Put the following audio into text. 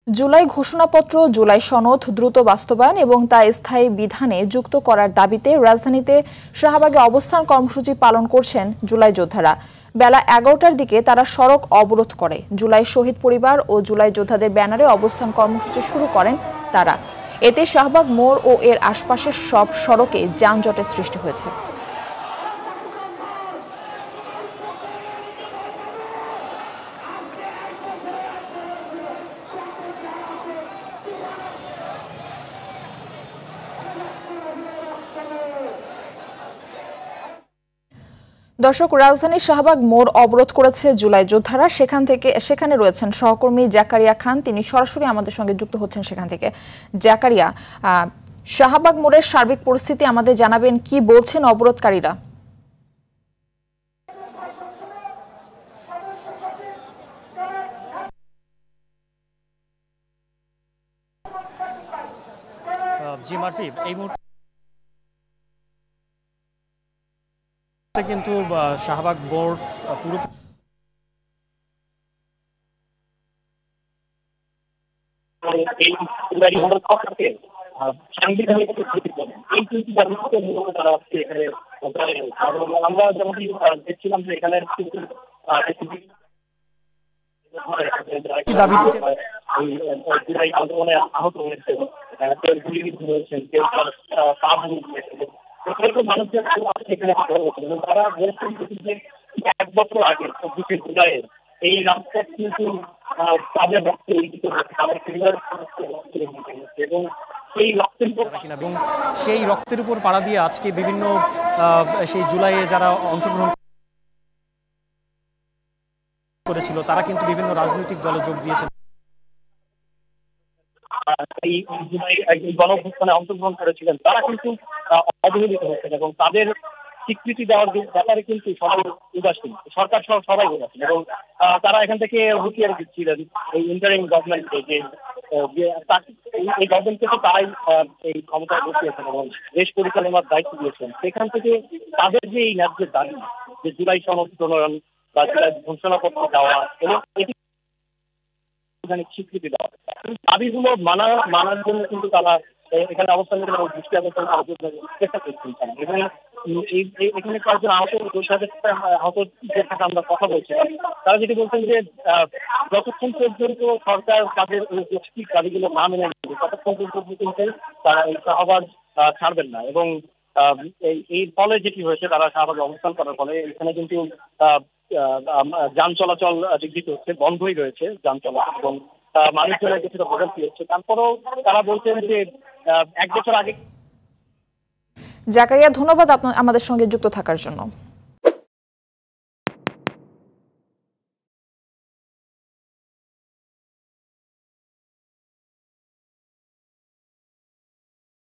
জুলাই ঘোষণাপত্র, জুলাই সনদ দ্রুত বাস্তবায়ন এবং তা স্থায়ী বিধানে যুক্ত করার দাবিতে রাজধানীতে শাহবাগে অবস্থান কর্মসূচি পালন করছেন জুলাই যোদ্ধারা। বেলা 11টার দিকে তারা সড়ক অবরোধ করে জুলাই শহীদ পরিবার ও জুলাই যোদ্ধাদের ব্যানারে অবস্থান কর্মসূচি শুরু করেন তারা। এতে শাহবাগ মোড় ও এর আশপাশের সব সড়কে যানজটের সৃষ্টি হয়েছে। দর্শক, রাজধানীর শাহবাগ মোড় অবরোধ করেছে জুলাই যোদ্ধারা। সেখানে রয়েছেন সহকর্মী জাকারিয়া খান, তিনি সরাসরি আমাদের সঙ্গে যুক্ত হচ্ছেন সেখান থেকে। জাকারিয়া, শাহবাগ মোড়ের সার্বিক পরিস্থিতি আমাদের জানাবেন, কি বলছেন অবরোধকারীরা? জি মারফি, এই মুহূর্তে কিন্তু শাহবাগ মোড় পুরো আমরা যেমন দেখছিলাম যে এখানে আন্দোলনে আহত হয়েছে, কেউ গুলিবিদ্ধ হয়েছেন, কেউ পা ভেঙে মানুষের সেখানে তারা বলছেন যে 1 বছর আগে 24শে জুলাইয়ের এই রাস্তা কিন্তু তাদের রক্তে লিখিত হয়েছে, তাদের পরিবারের এবং সেই রক্তের উপর পাড়া দিয়ে আজকে বিভিন্ন সেই জুলাইয়ে যারা অংশগ্রহণ করেছিল তারা কিন্তু বিভিন্ন রাজনৈতিক দলে যোগ দিয়েছেন। এই গণঅভ্যুত্থানে অংশগ্রহণ করেছিলেন তারা কিন্তু অবহেলিত হয়েছেন এবং তাদের স্বীকৃতি দেওয়ার ব্যাপারে কিন্তু সবাই উদাসীন, সরকার সহ সবাই উদাসীন এবং তারা এখান থেকে হুঁশিয়ারি দিচ্ছিলেন এই ইন্টারিম গভর্নমেন্টকে যে এই গভর্নমেন্টকে তো তারাই এই ক্ষমতায় বসিয়েছেন এবং দেশ পরিচালনার দায়িত্ব দিয়েছেন। সেখান থেকে তাদের যে এই ন্যায্যের দাবি যে জুলাই সনদ প্রণয়ন বা জুলাই ঘোষণাপত্র দেওয়া এবং এটি স্বীকৃতি দেওয়া, দাবিগুলো মানার জন্য কিন্তু তারা এখানে অবস্থান করে দৃষ্টি আকর্ষণ চেষ্টা করছেন এবং এখানে কয়েকজন আহতদের সাথে আমরা কথা বলছিলাম। তারা যেটি বলছেন যে যতক্ষণ পর্যন্ত সরকার তাদের যৌক্তিক দাবিগুলো না মেনে নেবে ততক্ষণ পর্যন্ত কিন্তু তারা এই শাহবাগ ছাড়বেন না এবং এই ফলে যেটি হয়েছে তারা শাহবাগে অবস্থান করার ফলে এখানে কিন্তু যান চলাচল বিঘ্নিত হচ্ছে, বন্ধই রয়েছে যান চলাচল এবং মানুষজনের কিছুটা ভোগান্তি হচ্ছে। তারপরেও তারা বলছেন যে 1 বছর আগে। জাকারিয়া, ধন্যবাদ আমাদের সঙ্গে যুক্ত থাকার জন্য।